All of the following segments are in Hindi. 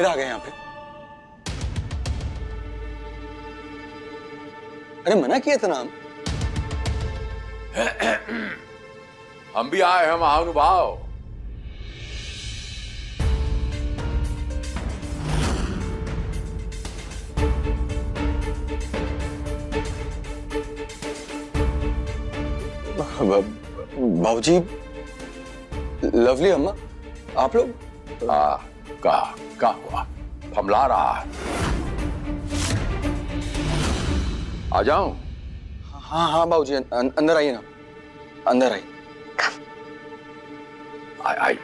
फिर आ गए यहाँ पे। अरे मना किया था ना हम भी आए हैं महानुभाव। बाबूजी, लवली अम्मा, आप लोग? क्या हुआ? फमला रहा है। आ जाऊं? हाँ हाँ बाबूजी, अंदर आइए ना, अंदर आइए। आई।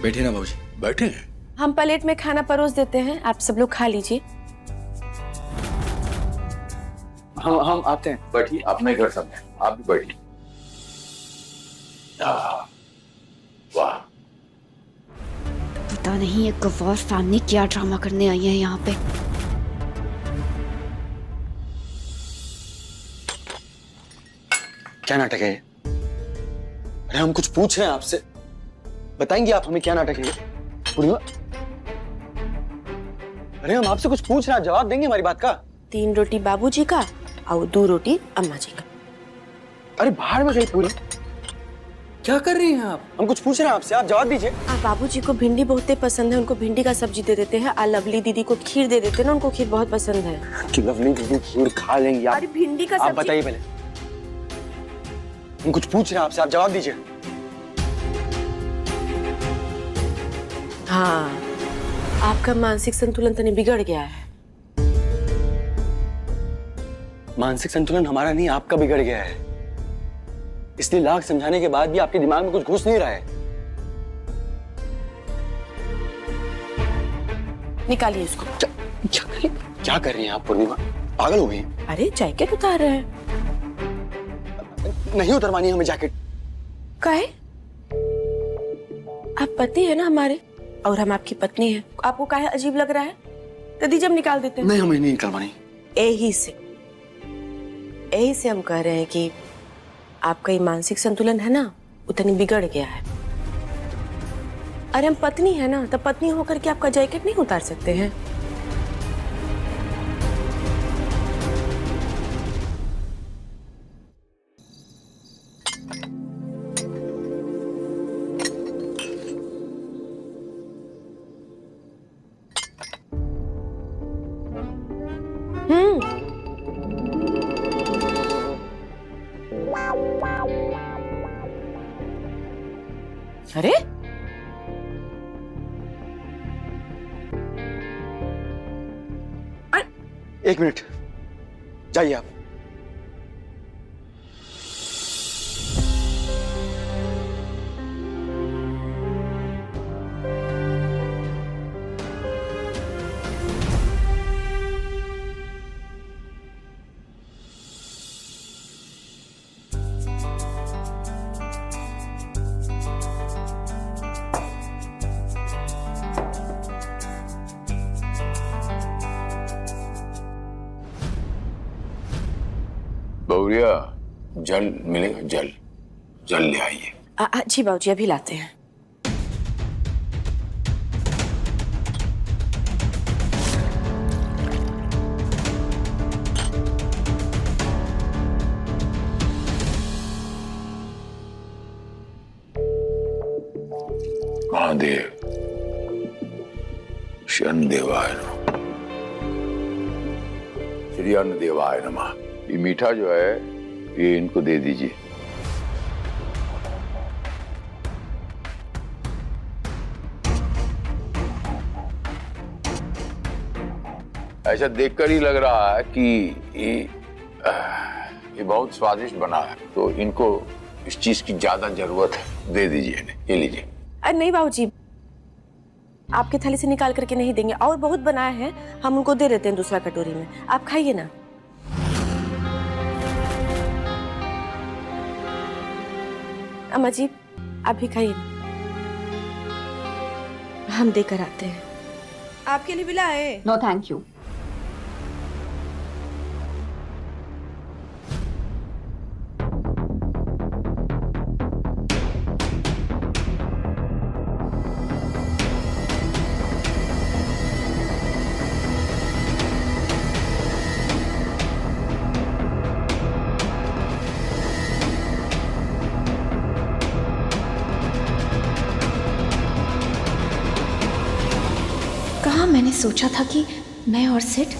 बैठिए ना बाबूजी। बैठे? हम प्लेट में खाना परोस देते हैं, आप सब लोग खा लीजिए। हम आते हैं। बैठिए, अपने घर सब है, आप भी बैठिए। वाह, पता नहीं ये गवार फैमिली क्या ड्रामा करने आई है यहाँ पे। क्या नाटक है ये? अरे हम कुछ पूछ रहे हैं आपसे, बताएंगे आप हमें क्या नाटक है ये? पूर्णिमा, अरे हम आपसे कुछ पूछ रहे हैं, जवाब देंगे हमारी बात का? 3 रोटी बाबूजी का और 2 रोटी अम्मा जी का। अरे बाहर में गई पूरी। क्या कर रही हैं आप? हम कुछ पूछ रहे हैं आपसे, आप जवाब दीजिए। बाबूजी को भिंडी बहुत पसंद है, उनको भिंडी का सब्जी दे देते हैं। और लवली दीदी को खीर दे देते हैं ना, उनको खीर बहुत पसंद है। कि लवली दीदी खीर खा लेंगी आप? अरे भिंडी का आप सब्जी। बताइए पहले, हम कुछ पूछ रहे हैं आपसे, आप जवाब दीजिए। हाँ, आपका मानसिक संतुलन तनी बिगड़ गया है। मानसिक संतुलन हमारा नहीं, आपका बिगड़ गया है। इसलिए लाख समझाने के बाद भी आपके दिमाग में कुछ घुस नहीं रहा है। निकालिए इसको। क्या कर रही हैं आप पूर्णिमा? पागल हो गई हैं? अरे जैकेट उतार रहे हैं। नहीं उतरवानी हमें जैकेट। काहे? आप पति है ना हमारे, और हम आपकी पत्नी है। आपको काहे अजीब लग रहा है? तो दीजिए, हम निकाल देते हैं। नहीं, हमें नहीं निकलवानी। यही से हम कह रहे हैं कि आपका ये मानसिक संतुलन है ना, उतनी बिगड़ गया है। अरे हम पत्नी है ना, तो पत्नी होकर के आपका जैकेट नहीं उतार सकते हैं? अरे एक मिनट, जाइए आप। बहुरिया, जल मिलेगा? जल, जल ले आइए। जी बाबूजी, अभी लाते हैं। महादेव शरण देवाय नमः, श्री अन्न देवाय नमः। ये मीठा जो है ये इनको दे दीजिए। ऐसा देखकर ही लग रहा है कि ये बहुत स्वादिष्ट बना है, तो इनको इस चीज की ज्यादा जरूरत है, दे दीजिए इन्हें। ये लीजिए। अरे नहीं बाबूजी, आपके थाली से निकाल करके नहीं देंगे, और बहुत बनाया है, हम उनको दे देते हैं दूसरा कटोरी में। आप खाइए ना। अम्मा जी, आप भी खाइए, हम देकर आते हैं। आपके लिए भी लाए? No thank you. मैंने सोचा था कि मैं और सेठ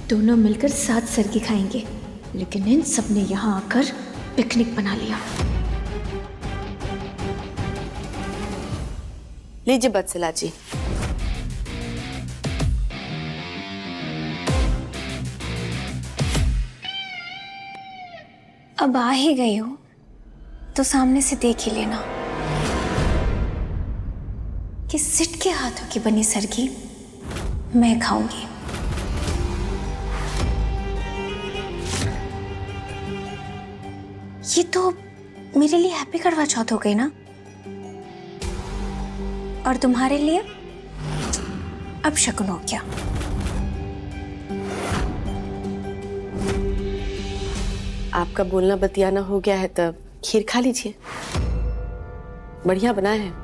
दोनों मिलकर साथ सरगी खाएंगे, लेकिन इन सब ने यहाँ आकर पिकनिक बना लिया। लीजिए बत्सला जी। अब आ ही गई हो तो सामने से देख ही लेना कि सिट के हाथों की बनी सरगी मैं खाऊंगी। ये तो मेरे लिए हैप्पी करवा चौथ हो गई ना, और तुम्हारे लिए अब शगुन हो गया। आपका बोलना बतियाना हो गया है तब खीर खा लीजिए, बढ़िया बना है।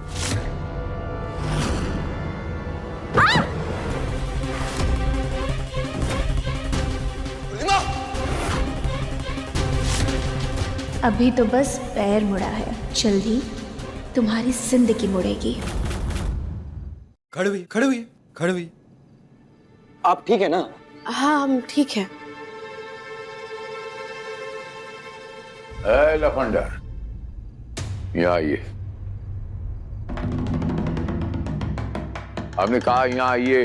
अभी तो बस पैर मुड़ा है, जल्दी तुम्हारी जिंदगी मुड़ेगी। खड़े हुई। आप ठीक है ना? हाँ हम ठीक है। ए लफंडर, यहाँ आइए। आपने कहा यहाँ आइए।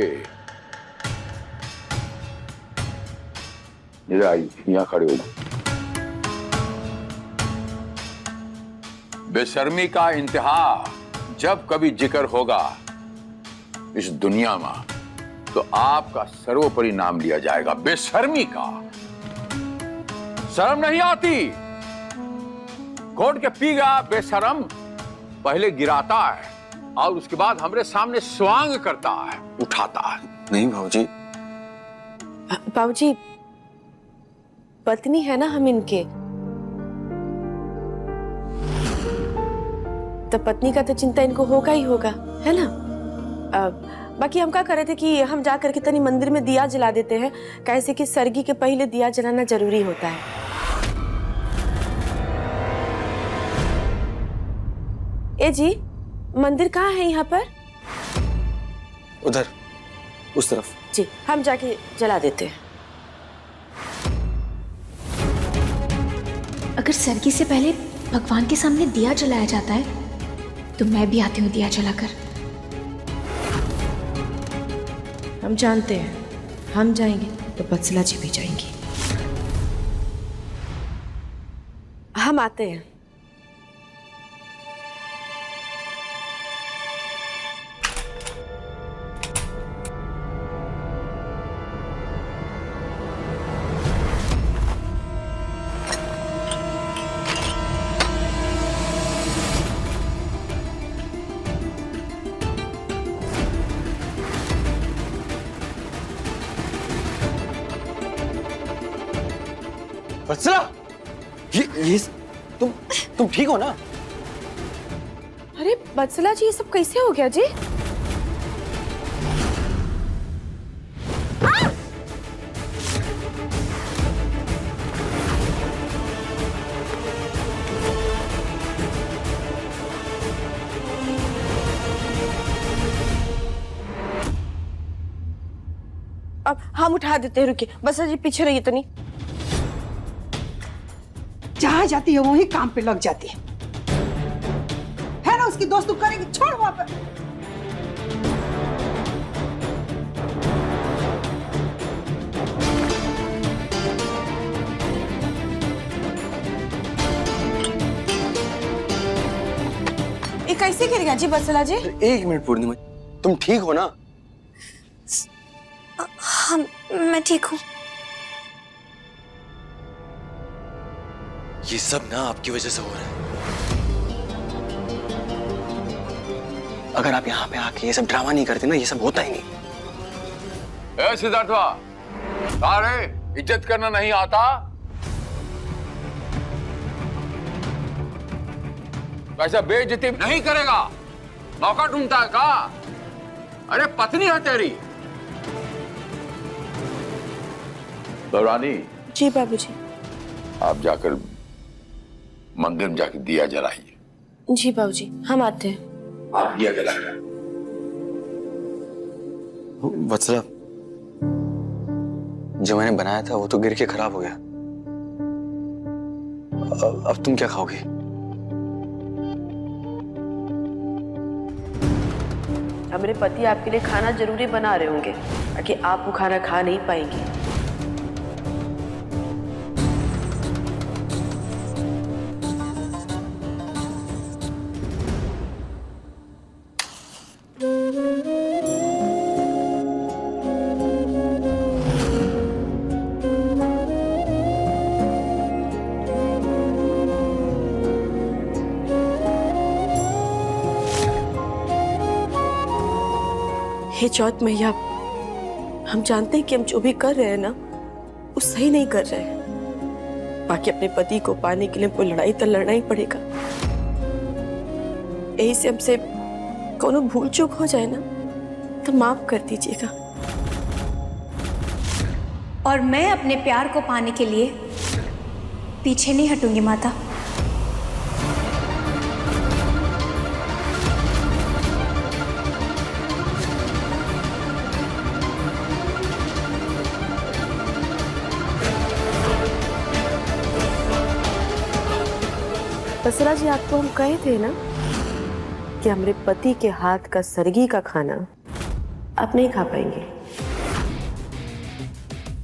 इधर आइए, यहाँ खड़े हो। बेशर्मी का इंतहा जब कभी जिक्र होगा इस दुनिया में तो आपका सर्वोपरि नाम लिया जाएगा, बेशर्मी का। शर्म नहीं आती? घोट के पी गया बेशरम, पहले गिराता है और उसके बाद हमरे सामने स्वांग करता है, उठाता है। नहीं भाऊजी। बाबूजी पत्नी है ना हम इनके, तो पत्नी का तो चिंता इनको होगा ही होगा, है ना? बाकी हम क्या कर रहे थे कि हम जा करके तनी मंदिर में दिया जला देते हैं, कैसे कि सरगी के पहले दिया जलाना जरूरी होता है। ए जी, मंदिर कहाँ है यहाँ पर? उधर, उस तरफ। जी हम जाके जला देते हैं। अगर सरगी से पहले भगवान के सामने दिया जलाया जाता है तो मैं भी आती हूँ दिया जलाकर। हम जानते हैं हम जाएंगे तो बत्सला जी भी जाएंगी। हम आते हैं। बत्सला, ये तुम ठीक हो ना? अरे बत्सला जी ये सब कैसे हो गया जी? अब हम उठा देते हैं, रुकिए। बत्सला जी पीछे रहिए तो नहीं। जहां जाती है वहीं काम पे लग जाती है ना? उसकी दोस्त करेगी, छोड़ वहां पर। ये कैसे गिर गया जी बत्सला जी? एक मिनट पूर्णिमा, तुम ठीक हो ना? हाँ मैं ठीक हूँ। ये सब ना आपकी वजह से हो रहा है। अगर आप यहाँ पे आके ये सब ड्रामा नहीं करते ना, ये सब होता ही नहीं। ए सिद्धार्थवा, सारे इज्जत करना नहीं आता? वैसा बेइज्जती नहीं करेगा, मौका ढूंढता है का? अरे पत्नी है तेरी। रानी जी बाबूजी। आप जाकर मंदिर में जाकर दिया जलाइए। जी बाबूजी हम आते हैं। आप दिया जलाइए। वत्सला, जो मैंने बनाया था वो तो गिर के खराब हो गया। अब तुम क्या खाओगी? हमारे पति आपके लिए खाना जरूरी बना रहे होंगे ताकि आप वो खाना खा नहीं पाएंगी। हे चौथ मैया, हम जानते हैं कि हम जो भी कर रहे हैं ना वो सही नहीं कर रहे हैं। बाकी अपने पति को पाने के लिए हमको लड़ाई तो लड़ना ही पड़ेगा। यही से हमसे कोनो भूल चूक हो जाए ना तो माफ कर दीजिएगा। और मैं अपने प्यार को पाने के लिए पीछे नहीं हटूंगी माता। बसरा जी, आपको हम कहे थे ना कि हमारे पति के हाथ का सरगी का खाना आप नहीं खा पाएंगे,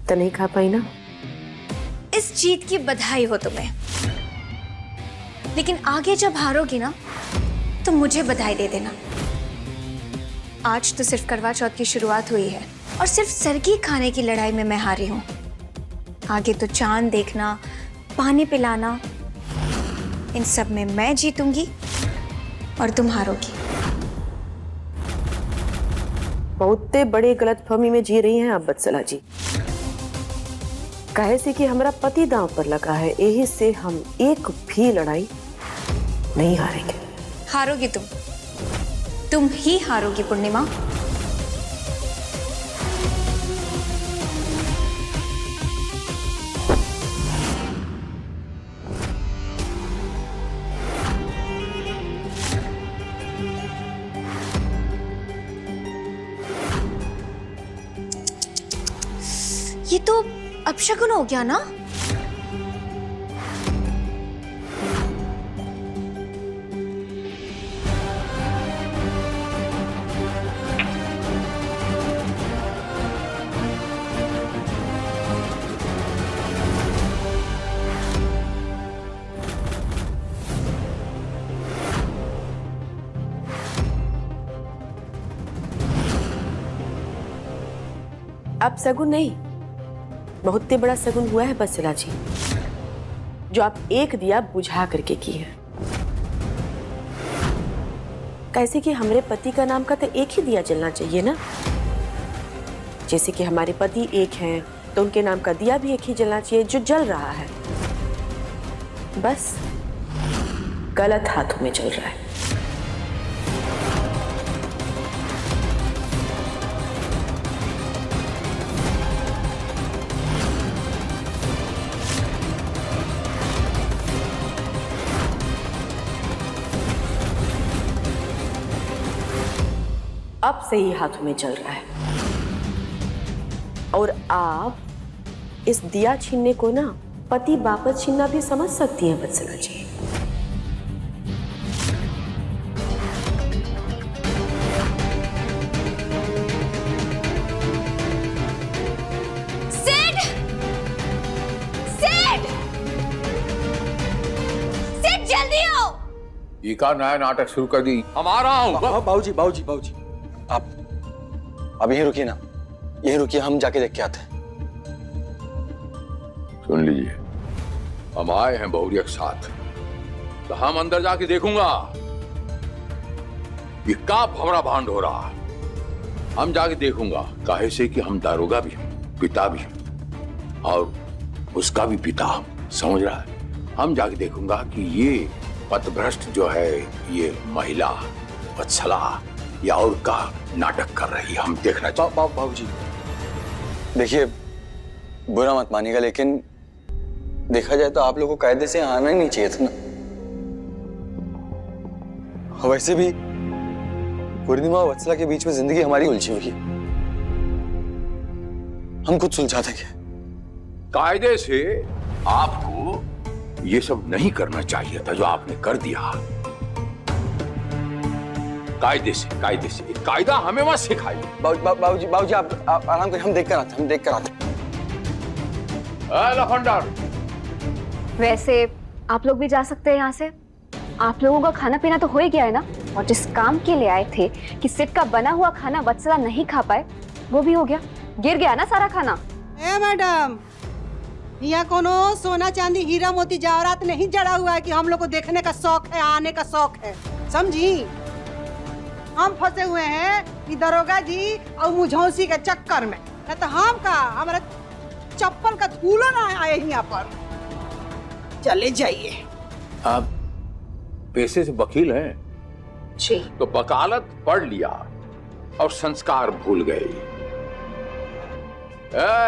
तो नहीं खा पाई ना। इस जीत की बधाई हो तुम्हें, लेकिन आगे जब हारोगी ना तो मुझे बधाई दे देना। आज तो सिर्फ करवा चौथ की शुरुआत हुई है और सिर्फ सरगी खाने की लड़ाई में मैं हारी हूं। आगे तो चांद देखना, पानी पिलाना, इन सब में मैं जीतूंगी और तुम हारोगी। बहुत बड़े गलतफहमी में जी रही हैं आप बत्सला जी। काहे से कि हमारा पति दांव पर लगा है, यही से हम एक भी लड़ाई नहीं हारेंगे। हारोगी तुम ही हारोगी पूर्णिमा। ये तो अपशकुन हो गया ना। अब सगुन नहीं, बहुत ही बड़ा सगुन हुआ है बत्सला जी, जो आप एक दिया बुझा करके की है। कैसे कि हमारे पति का नाम का तो एक ही दिया जलना चाहिए ना। जैसे कि हमारे पति एक हैं तो उनके नाम का दिया भी एक ही जलना चाहिए जो जल रहा है। बस गलत हाथों में जल रहा है। अब सही हाथों में चल रहा है और आप इस दिया छीनने को ना पति वापस छीनना भी समझ सकती हैं बत्सला जी। सिड जल्दी आओ। ये का नया नाटक शुरू कर दी। हम आ रहा हूँ। बाबूजी बाबूजी बाबूजी, आप यहीं रुकिए ना, यहीं रुकिए, हम जाके देख के आते हैं। सुन लीजिए, हम आए हैं बहुरिया के साथ, तो हम अंदर जाके देखूंगा ये का भवरा भांड हो रहा। हम जाके देखूंगा, काहे से कि हम दारोगा भी हैं, पिता भी हैं और उसका भी पिता, समझ रहा है। हम जाके देखूंगा कि ये पथभ्रष्ट जो है ये महिला वत्सला या और का नाटक कर रही है। हम देखना चाहते। बाबूजी देखिए, बुरा मत मानिएगा, लेकिन देखा जाए तो आप लोगों को कायदे से आना ही नहीं चाहिए था ना। वैसे भी पूर्णिमा और वत्सला के बीच में जिंदगी हमारी उलझी हुई है। हम कुछ सुलझा देंगे। कायदे से आपको ये सब नहीं करना चाहिए था जो आपने कर दिया। कायदे से कायदा हमें मत सिखाइए। बाबूजी आप आराम करिए, हम देख कर आते। लफंडर, वैसे आप लोग भी जा सकते हैं यहाँ से। आप लोगों का खाना पीना तो हो ही गया है ना, और जिस काम के लिए आए थे कि सिट का बना हुआ खाना वत्सला नहीं खा पाए, वो भी हो गया। गिर गया ना सारा खाना। ए मैडम, यहाँ कोनो सोना चांदी हीरा मोती जवाहरात नहीं जड़ा हुआ है कि हम लोग को देखने का शौक है, आने का शौक है, समझी? हम फंसे हुए हैं कि दरोगा जी और मुझौसी के चक्कर में, न तो हम का हमारा चप्पल का धूलो ना आए यहाँ पर। चले जाइए। आप पेशे से वकील हैं जी। तो वकालत पढ़ लिया और संस्कार भूल गए।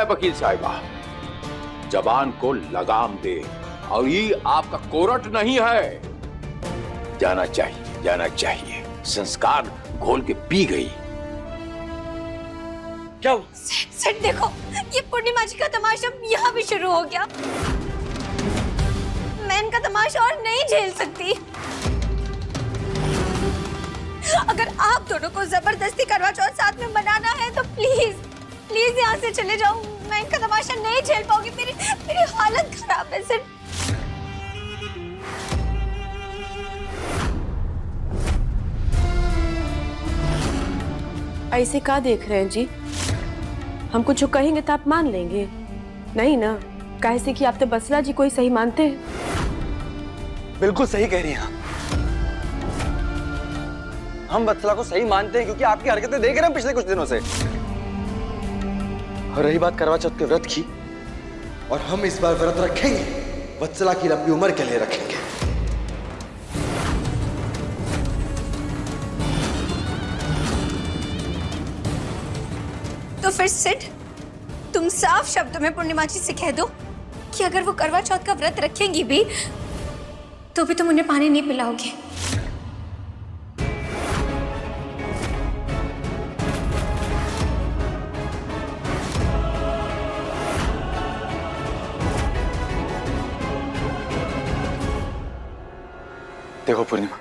वकील साहिबा, जबान को लगाम दे, और ये आपका कोर्ट नहीं है। जाना चाहिए। संस्कार घोल के पी गई। क्या सेठ देखो, ये पूर्णिमा जी का तमाशा यहाँ भी शुरू हो गया। मैं इनका तमाशा और नहीं झेल सकती। अगर आप दोनों को जबरदस्ती करवा चौथ साथ में मनाना है तो प्लीज यहाँ से चले जाओ। मैं इनका तमाशा नहीं झेल पाऊंगी। मेरी हालत खराब है सेठ। ऐसे क्या देख रहे हैं जी? हम कुछ कहेंगे तो आप मान लेंगे? नहीं ना, कैसे कि आप तो वत्सला जी को ही सही मानते हैं। बिल्कुल सही कह रही हैं आप। हम वत्सला को सही मानते हैं क्योंकि आपकी हरकतें देख रहे हैं पिछले कुछ दिनों से। और रही बात करवा चौथ के व्रत की, और हम इस बार व्रत रखेंगे, वत्सला की लंबी उम्र के लिए रखेंगे। तो फिर सिड, तुम साफ शब्दों में पूर्णिमा जी से कह दो कि अगर वो करवा चौथ का व्रत रखेंगी भी तो भी तुम उन्हें पानी नहीं पिलाओगे। देखो पूर्णिमा,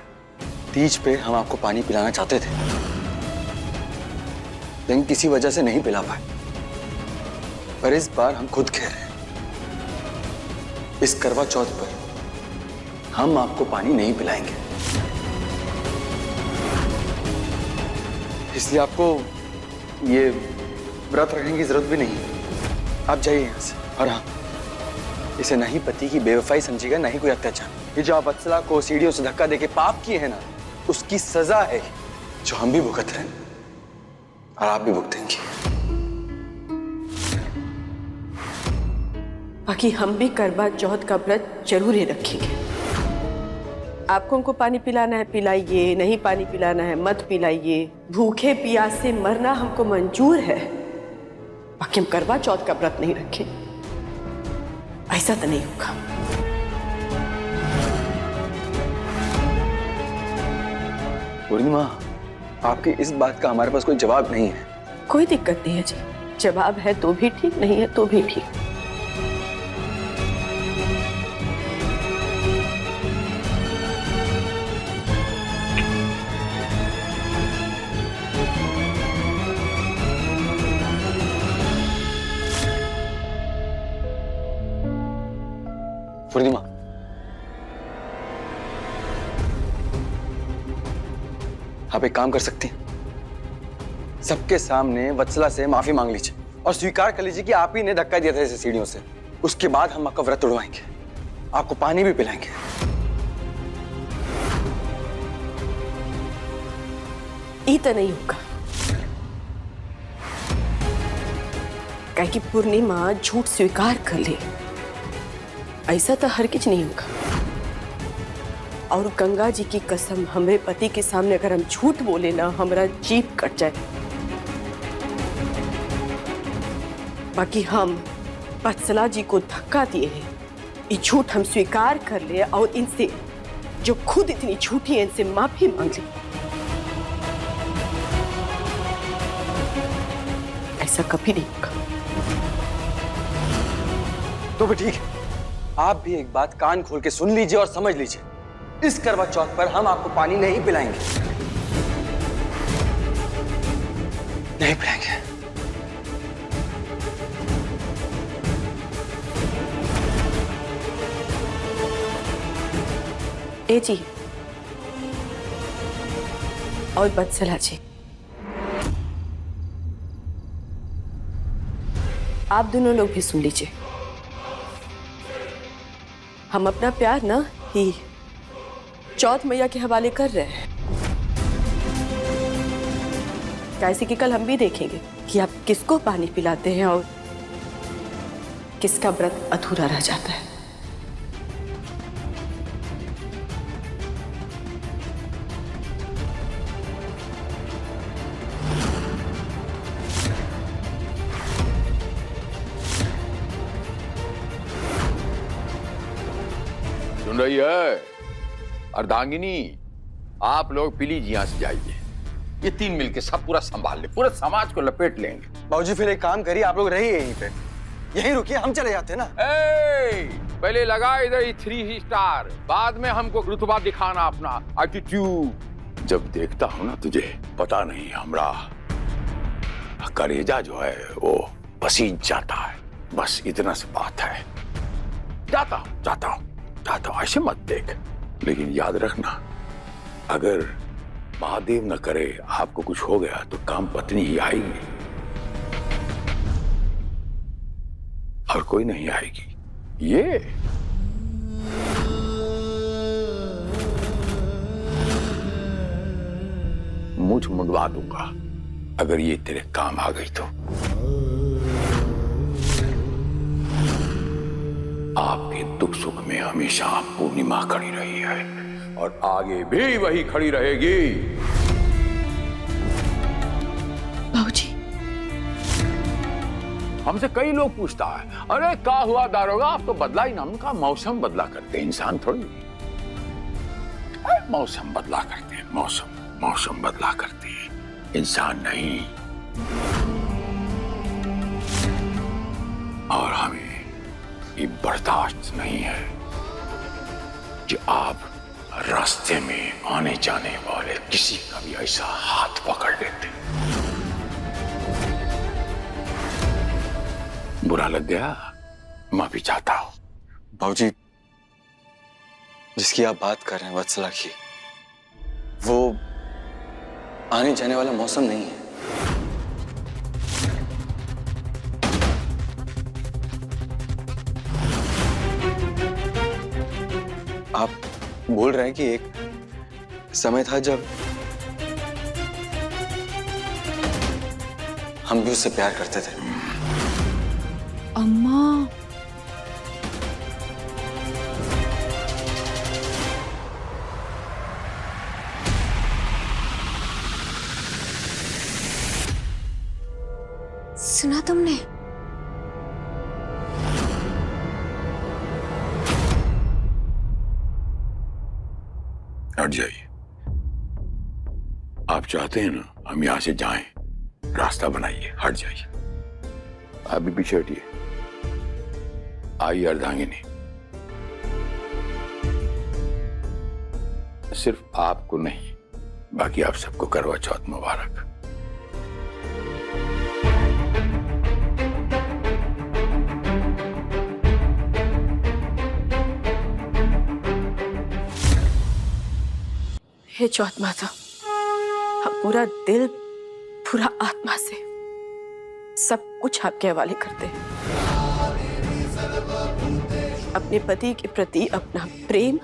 तीज पे हम आपको पानी पिलाना चाहते थे, लेकिन किसी वजह से नहीं पिला पाए। पर इस बार हम खुद कह रहे हैं, इस करवा चौथ पर हम आपको पानी नहीं पिलाएंगे। इसलिए आपको ये व्रत रखने की जरूरत भी नहीं है। आप जाइए यहाँ से। और हाँ, इसे ना ही पति की बेवफाई समझिएगा, ना ही कोई अत्याचार। ये जो आप वत्सला को सीढ़ियों से धक्का देके पाप किए हैं ना, उसकी सजा है जो हम भी भुगत रहे हैं और आप भी भुगतेंगे। बाकी हम भी करवा चौथ का व्रत जरूर ही रखेंगे। आपको उनको पानी पिलाना है पिलाइए, नहीं पानी पिलाना है मत पिलाइए। भूखे प्यास से मरना हमको मंजूर है, बाकी हम करवा चौथ का व्रत नहीं रखें, ऐसा तो नहीं होगा। पूर्णिमा, आपकी इस बात का हमारे पास कोई जवाब नहीं है। कोई दिक्कत नहीं है जी, जवाब है तो भी ठीक, नहीं है तो भी ठीक। पूर्णिमा, आप एक काम कर सकती हैं, सबके सामने वत्सला से माफी मांग लीजिए और स्वीकार कर लीजिए कि आप ही ने धक्का दिया था इसे सीढ़ियों से। उसके बाद हम आपका व्रत उड़वाएंगे, आपको पानी भी पिलाएंगे। ये तो नहीं होगा, कहे कि पूर्णिमा झूठ स्वीकार कर ले, ऐसा तो हर किच नहीं होगा। और गंगा जी की कसम, हमरे पति के सामने अगर हम झूठ बोले ना, हमारा जीभ कट जाए। बाकी हम वत्सला जी को धक्का दिए हैं, ये झूठ हम स्वीकार कर ले और इनसे, जो खुद इतनी झूठी है, इनसे माफी मांग ले। ऐसा कभी नहीं होगा। तो भी ठीक है, आप भी एक बात कान खोल के सुन लीजिए और समझ लीजिए, इस करवा चौथ पर हम आपको पानी नहीं पिलाएंगे, नहीं पिलाएंगे। ए जी और बत्सला जी, आप दोनों लोग भी सुन लीजिए। हम अपना प्यार ना ही चौथ मैया के हवाले कर रहे हैं, कैसे कि कल हम भी देखेंगे कि आप किसको पानी पिलाते हैं और किसका व्रत अधूरा रह जाता है। सुन रही है अर्धांगिनी, आप लोग प्लीज यहां से जाइए। ये तीन मिलके सब पूरा संभाल ले, पूरे समाज को लपेट लेंगे। बाबूजी फिर एक काम करिए, आप लोग रहिए यहीं पे, यहीं रुकिए, हम चले जाते हैं ना। पहले लगा इधर 3 स्टार, बाद में हमको रुतबा दिखाना अपना एटीट्यूड। जब देखता हूं ना तुझे, पता नहीं हमरा कलेजा जो है वो पसीज जाता है। बस इतना सी बात है। जाता हूं, ऐसे मत देख। लेकिन याद रखना, अगर महादेव न करे आपको कुछ हो गया तो काम पत्नी ही आएगी और कोई नहीं आएगी। ये मुझ मुंडवा दूंगा अगर ये तेरे काम आ गई तो। आपके दुख सुख में हमेशा पूर्णिमा खड़ी रही है और आगे भी वही खड़ी रहेगी। बाबूजी, हमसे कई लोग पूछता है, अरे क्या हुआ दारोगा, आप तो बदला ही ना। उनका मौसम बदला करते हैं, इंसान थोड़ी। मौसम बदला करते हैं, मौसम बदला करते हैं, इंसान नहीं। और हमें ये बर्दाश्त नहीं है कि आप रास्ते में आने जाने वाले किसी का भी ऐसा हाथ पकड़ लेते। बुरा लग गया, माफी चाहता हूं। बाबूजी, जिसकी आप बात कर रहे हैं वत्सला की, वो आने जाने वाला मौसम नहीं है। आप बोल रहे हैं कि एक समय था जब हम भी उससे प्यार करते थे। अम्मा, सुना तुमने? हट जाइए। आप चाहते हैं ना हम यहां से जाएं, रास्ता बनाइए, हट जाइए। आप भी पीछे हटिए। आइए अर्धांगिनी, सिर्फ आपको नहीं, बाकी आप सबको करवा चौथ मुबारक। हे चौथ माता, हम पूरा दिल, पूरा आत्मा से सब कुछ आपके हवाले करते हैं। अपने पति के प्रति अपना प्रेम,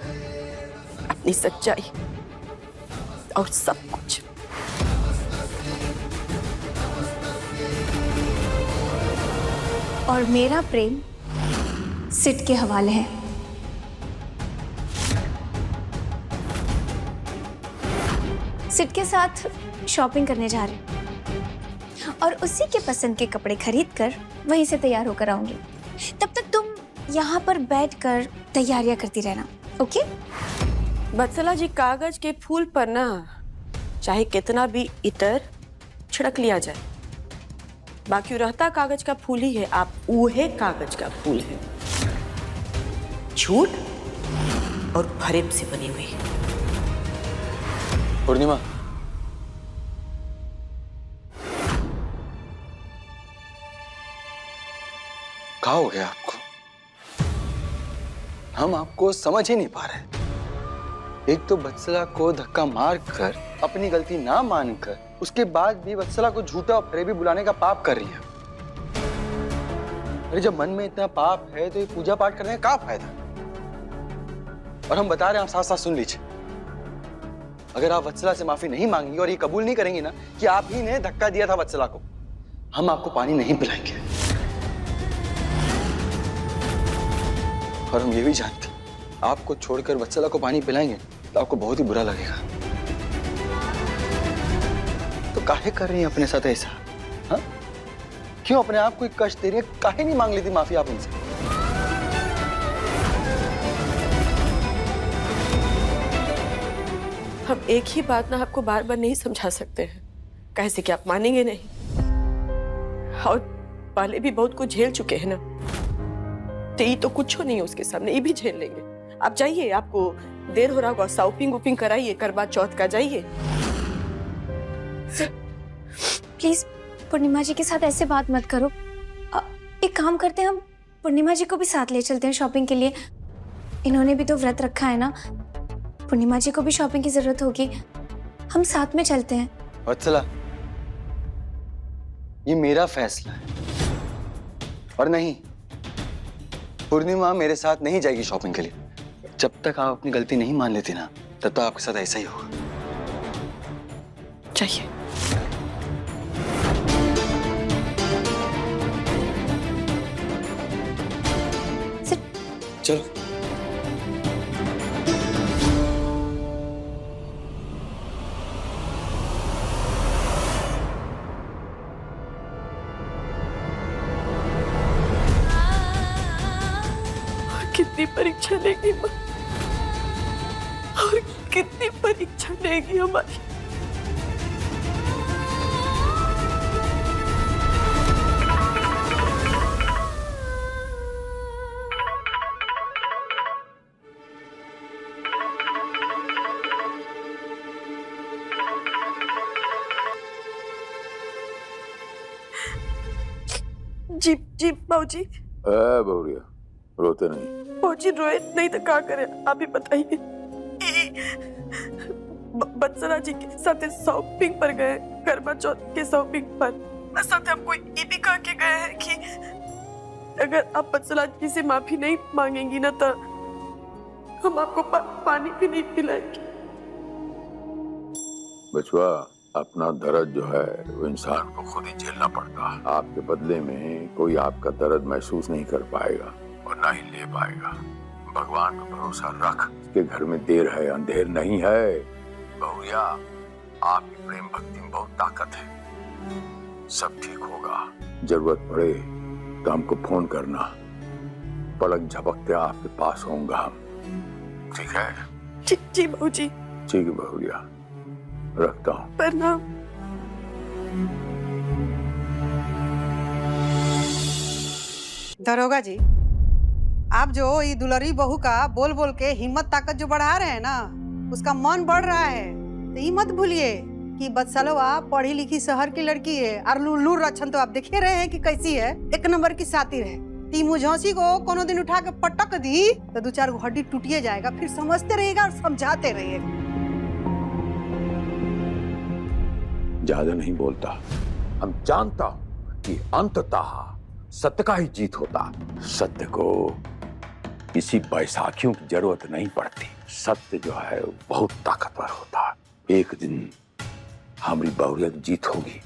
अपनी सच्चाई और सब कुछ। और मेरा प्रेम सिड के हवाले है। सिड के साथ शॉपिंग करने जा रहे हैं और उसी के पसंद के कपड़े खरीद कर वहीं से तैयार होकर आऊंगी। तब तक तुम यहाँ पर बैठकर तैयारियां करती रहना, ओके? वत्सला जी, कागज के फूल पर ना चाहे कितना भी इतर छिड़क लिया जाए, बाकी रहता कागज का फूल ही है। आप ऊहे कागज का फूल है। झूठ और फरेब से बनी हुई। पूर्णिमा, क्या हो गया आपको? हम आपको समझ ही नहीं पा रहे। एक तो वत्सला को धक्का मारकर अपनी गलती ना मानकर उसके बाद भी वत्सला को झूठा और फरेबी बुलाने का पाप कर रही है। अरे जब मन में इतना पाप है तो ये पूजा पाठ करने का क्या फायदा? और हम बता रहे हैं, आप साथ साथ सुन लीजिए। अगर आप वत्सला से माफी नहीं मांगेंगी और ये कबूल नहीं करेंगी ना कि आप ही ने धक्का दिया था वत्सला को, हम आपको पानी नहीं पिलाएंगे। और हम ये भी जानते हैं, आपको छोड़कर वत्सला को पानी पिलाएंगे तो आपको बहुत ही बुरा लगेगा। तो काहे कर रही हैं अपने साथ ऐसा? हाँ? क्यों अपने आप को एक कष्ट दे रही है? काहे नहीं मांग ली थी माफी आप उनसे? हम एक ही बात ना आपको बार बार नहीं समझा सकते हैं, कैसे कि आप मानेंगे नहीं। और पहले भी बहुत कुछ झेल चुके हैं ना, तो ये तो कुछ नहीं है उसके सामने, ये भी झेल लेंगे। आप जाइए, आपको देर हो रहा होगा, शॉपिंग वॉपिंग कराइए, करवा चौथ का जाइए। प्लीज पूर्णिमा जी के साथ ऐसे बात मत करो। एक काम करते हैं, हम पूर्णिमा जी को भी साथ ले चलते हैं शॉपिंग के लिए। इन्होंने भी तो व्रत रखा है ना, पूर्णिमा जी को भी शॉपिंग की जरूरत होगी। हम साथ में चलते हैं। वत्सला, ये मेरा फैसला है और नहीं, पूर्णिमा मेरे साथ नहीं जाएगी शॉपिंग के लिए। जब तक आप अपनी गलती नहीं मान लेती ना, तब तक आपके साथ ऐसा ही होगा। चाहिए चलो। कितनी परीक्षा लेगी माँ, और कितनी परीक्षा लेगी हमारी। जी जी बाबूजी। बहुरिया, रोते नहीं। बाबूजी रोए नहीं तो क्या करे, आप ही बताइए। वत्सला जी के साथ शॉपिंग पर गए, करवा चौथ के शॉपिंग पर। साथ हमको ये भी कह के गए हैं कि अगर आप वत्सला जी से माफी नहीं मांगेंगी ना तो हम आपको पानी भी नहीं पिलाएंगे। बचवा, अपना दर्द जो है वो इंसान को खुद ही झेलना पड़ता है। आपके बदले में कोई आपका दर्द महसूस नहीं कर पाएगा और ना ही ले पाएगा। भगवान पर भरोसा रख, उसके घर में देर है अंधेर नहीं है। बहुरिया, आपकी प्रेम भक्ति में बहुत ताकत है, सब ठीक होगा। जरूरत पड़े तो हमको फोन करना, पलक झपकते आपके पास होऊंगा हम, ठीक है? जी बाबूजी। ठीक है बहुरिया, रखता हूँ। प्रणाम। दरोगा जी, आप जो ये दुलरी बहू का बोल बोल के हिम्मत ताकत जो बढ़ा रहे हैं ना, उसका मन बढ़ रहा है। तो ये मत भूलिए कि वत्सलवा पढ़ी लिखी शहर की लड़की है और लुल्लू रक्षण तो आप देखे रहे हैं कि कैसी है, एक नंबर की सातिर है। तीमू झांसी को कोनो दिन उठा के पटक दी तो 2-4 हड्डी टूटिए जाएगा, फिर समझते रहेगा और समझाते रहिएगा। ज्यादा नहीं बोलता, हम जानता हूं कि अंततः सत्य का ही जीत होता। सत्य को किसी बैसाखियों की जरूरत नहीं पड़ती। सत्य जो है वो बहुत ताकतवर होता है। एक दिन हमारी बहुरिया की जीत होगी।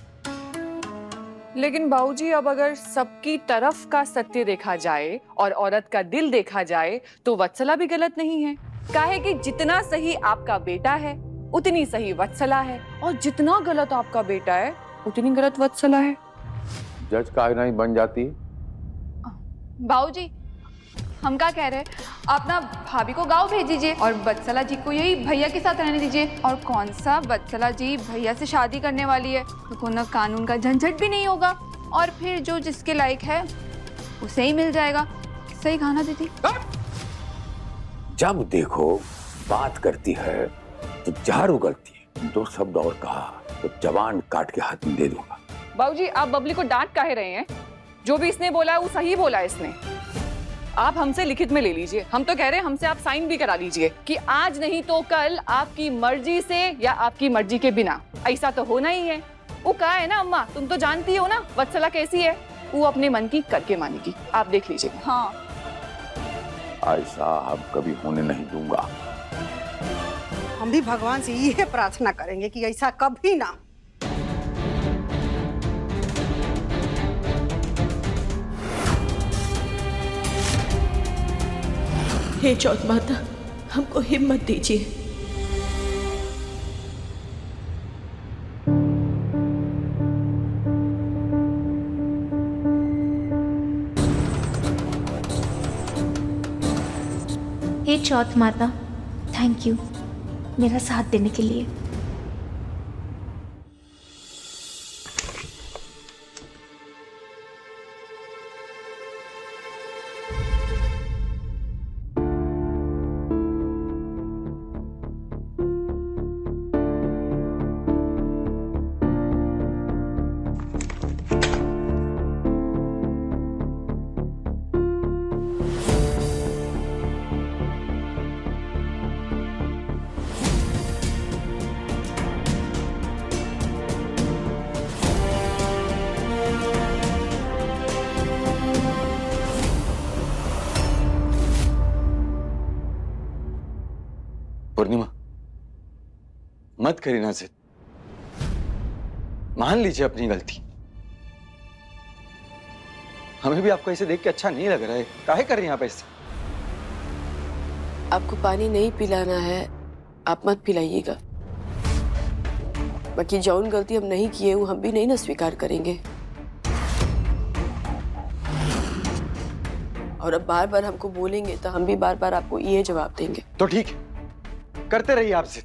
लेकिन बाबूजी, अब अगर सबकी तरफ का सत्य देखा जाए और औरत का दिल देखा जाए तो वत्सला भी गलत नहीं है। काहे कि जितना सही आपका बेटा है उतनी सही वत्सला है, और जितना गलत आपका बेटा है उतनी गलत वत्सला है। जज काहे नहीं बन जाती? बाबूजी, हम क्या कह रहे हैं, आप ना भाभी को गाँव भेज दीजिए और वत्सला जी को यही भैया के साथ रहने दीजिए। और कौन सा वत्सला जी भैया से शादी करने वाली है, तो कोई ना कानून का झंझट भी नहीं होगा, और फिर जो जिसके लायक है उसे ही मिल जाएगा। सही कहा ना दीदी? जब देखो बात करती है तो जहर उगलती है। 2 शब्द और कहा तो जवान काट के हाथ में दे दूंगा। बाबूजी आप बबली को डांट काहे रहे हैं? जो भी इसने बोला है वो सही बोला है इसने। आप हमसे लिखित में ले लीजिए। हम तो कह रहे हैं हमसे आप साइन भी करा लीजिए कि आज नहीं तो कल आपकी मर्जी से या आपकी मर्जी के बिना। ऐसा तो होना ही है। वो कहा है ना अम्मा, तुम तो जानती हो ना वत्सला कैसी है, वो अपने मन की करके मानेगी। आप देख लीजिए। हाँ ऐसा अब कभी होने नहीं दूंगा। हम भी भगवान से यही प्रार्थना करेंगे कि ऐसा कभी ना। हे चौथ माता, हमको हिम्मत दीजिए। हे चौथ माता, थैंक यू मेरा साथ देने के लिए। पूर्णिमा, मत करिए ना जिद, मान लीजिए अपनी गलती। हमें भी आपको ऐसे देख के अच्छा नहीं लग रहा है। काहे कर रही हैं आप ऐसे? आपको पानी नहीं पिलाना है, आप मत पिलाइएगा। बाकी जौन गलती हम नहीं किए वो हम भी नहीं ना स्वीकार करेंगे। और अब बार बार हमको बोलेंगे तो हम भी बार बार आपको ये जवाब देंगे। तो ठीक है, करते रहिए आप जिद।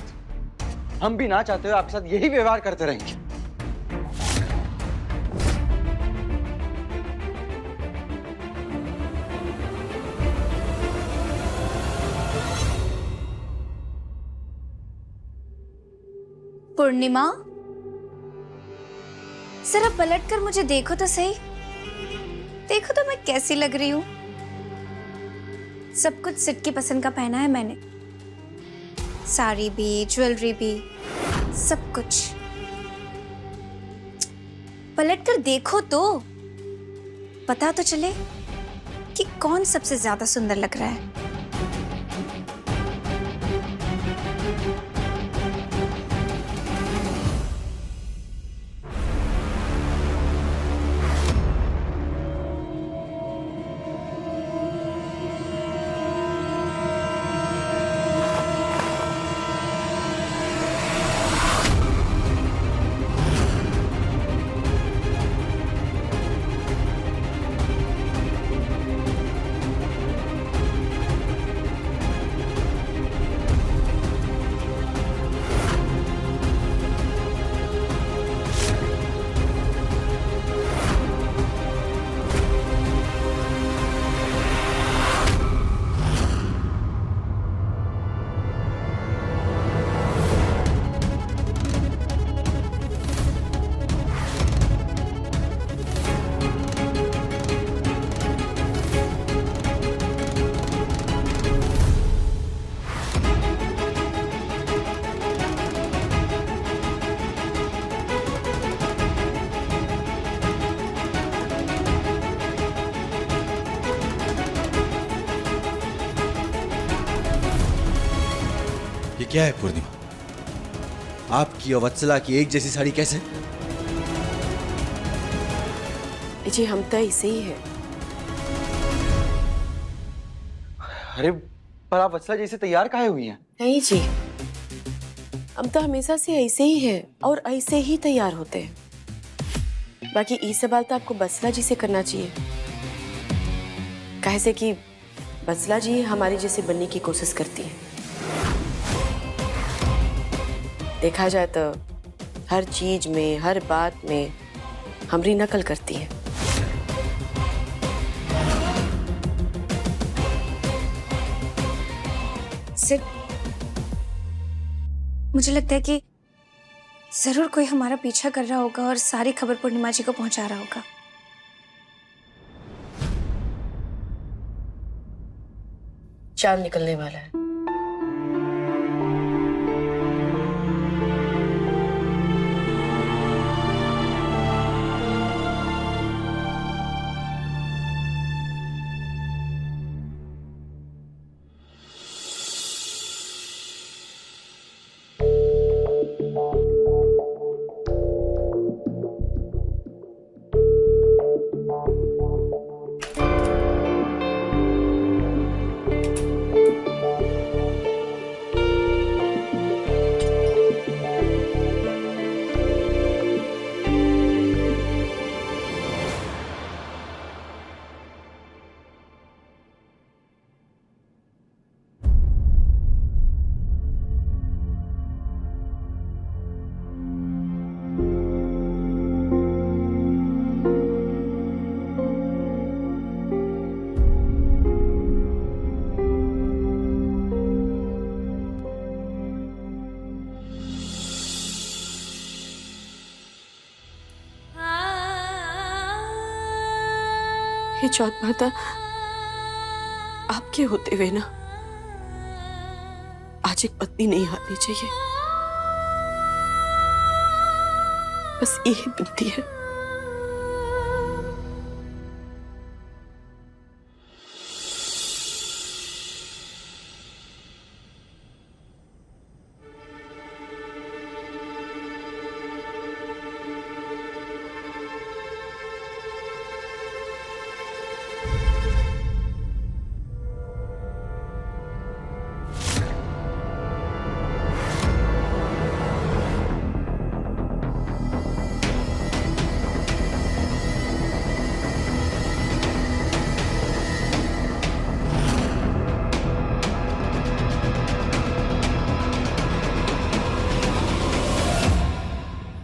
हम भी ना चाहते हुए आपके साथ यही व्यवहार करते रहेंगे। पूर्णिमा, जरा पलट कर मुझे देखो तो सही। देखो तो मैं कैसी लग रही हूँ। सब कुछ सिड की पसंद का पहना है मैंने, साड़ी भी, ज्वेलरी भी, सब कुछ। पलट कर देखो तो पता तो चले कि कौन सबसे ज्यादा सुंदर लग रहा है। ये क्या है पूर्णिमा? आपकी और वत्सला की एक जैसी साड़ी कैसे? जी हम तो ऐसे ही है। अरे पर आप वत्सला जैसे तैयार काहे हुई हैं? नहीं जी, हम तो हमेशा से ऐसे ही हैं और ऐसे ही तैयार होते हैं। बाकी ये सवाल तो आपको वत्सला जी से करना चाहिए। कैसे कि वत्सला जी हमारे जैसे बनने की कोशिश करती है। देखा जाए तो हर चीज में, हर बात में हमारी नकल करती है। सिर्फ मुझे लगता है कि जरूर कोई हमारा पीछा कर रहा होगा और सारी खबर पूर्णिमा जी को पहुंचा रहा होगा। चांद निकलने वाला है। हे चौथ माता, आपके होते हुए ना आज एक पत्नी नहीं आनी चाहिए, बस यही विनती है।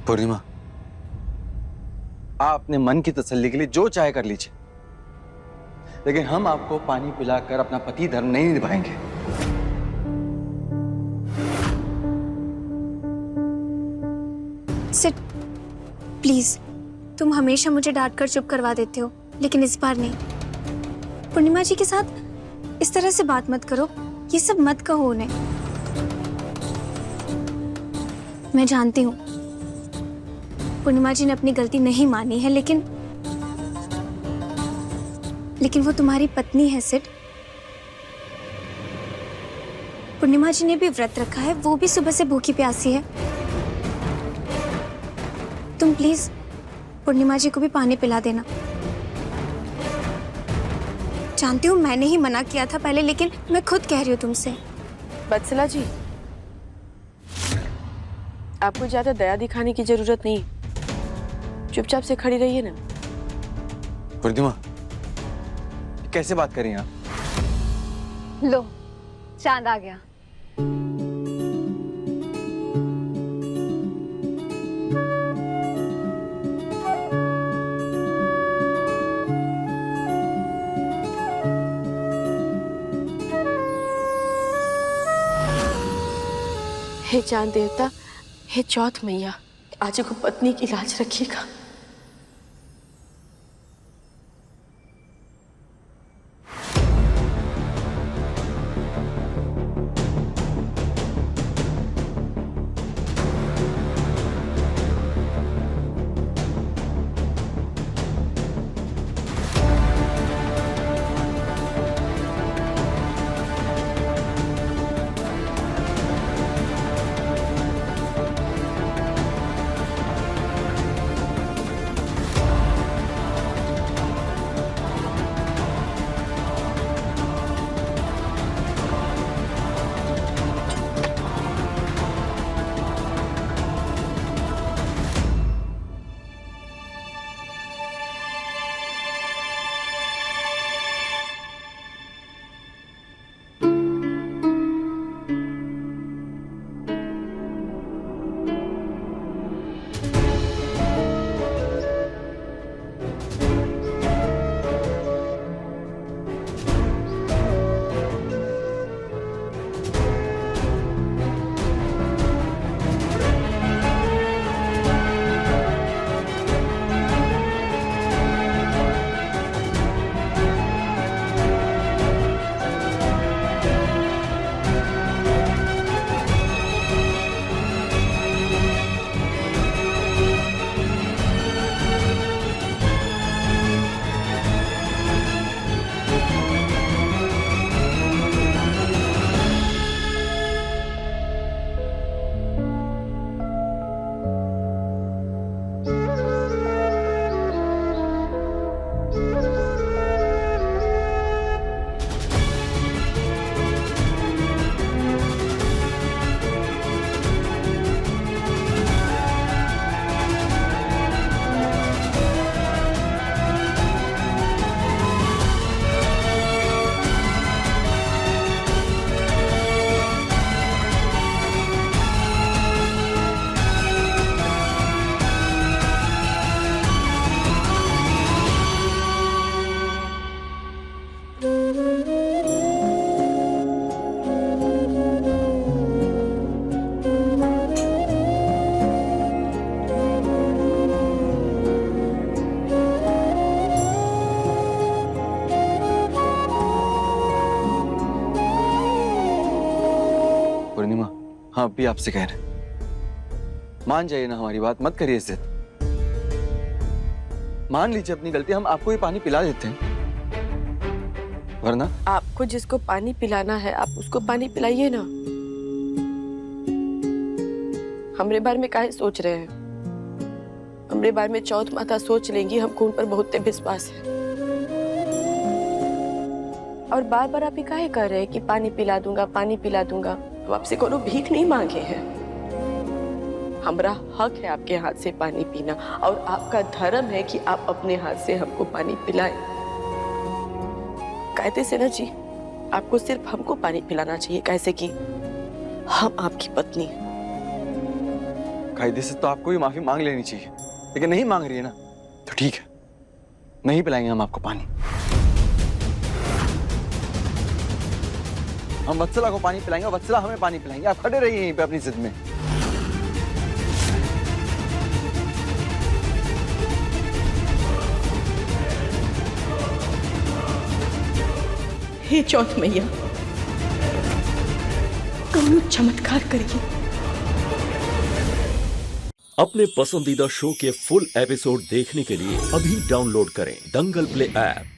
पूर्णिमा, आप अपने मन की तसल्ली के लिए जो चाहे कर लीजिए, लेकिन हम आपको पानी पिलाकर अपना पति धर्म नहीं निभाएंगे। सिड, प्लीज, तुम हमेशा मुझे डांट कर चुप करवा देते हो, लेकिन इस बार नहीं। पूर्णिमा जी के साथ इस तरह से बात मत करो, ये सब मत कहो उन्हें। मैं जानती हूँ पूर्णिमा जी ने अपनी गलती नहीं मानी है, लेकिन वो तुम्हारी पत्नी है सिड। पूर्णिमा जी ने भी व्रत रखा है, वो भी सुबह से भूखी प्यासी है। तुम प्लीज पूर्णिमा जी को भी पानी पिला देना। जानती हूँ मैंने ही मना किया था पहले, लेकिन मैं खुद कह रही हूँ तुमसे। वत्सला जी, आपको ज्यादा दया दिखाने की जरूरत नहीं, चुपचाप से खड़ी रहिए ना। पूर्णिमा, कैसे बात करें आप? लो, चांद आ गया। हे चांद देवता, हे चौथ मैया, आज को पत्नी की लाज रखिएगा। हाँ अब भी आपसे कह रहे हैं, मान जाइए ना हमारी बात, मत करिए जिद। मान लीजिए अपनी गलती, हम आपको ये पानी पिला देते हैं, वरना आपको जिसको पानी पिलाना है आप उसको पानी पिलाइए ना। हमरे बारे में काहे सोच रहे हैं? हमरे बारे में चौथ माता सोच लेंगी, हमको उन पर बहुत विश्वास है। और बार बार आप ही काहे कह रहे हैं कि पानी पिला दूंगा, पानी पिला दूंगा? तो आपसे कोनो भीख नहीं मांगे हैं। हमारा हक है आपके हाथ से पानी पीना, और आपका धर्म है कि आप अपने हाथ से हमको पानी पिलाएं। कायदे से ना जी, आपको सिर्फ हमको पानी पिलाना चाहिए, कैसे कि हम आपकी पत्नी हैं। कायदे से तो आपको भी माफी मांग लेनी चाहिए, लेकिन नहीं मांग रही है ना, तो ठीक है, नहीं पिलाएंगे हम आपको पानी। हम वत्सला को पानी पिलाएंगे, वत्सला हमें पानी पिलाएंगे। आप खड़े रहिए यहीं पे अपनी जिद में। हे चौथ मैया, कौनो चमत्कार करिए। अपने पसंदीदा शो के फुल एपिसोड देखने के लिए अभी डाउनलोड करें दंगल प्ले ऐप।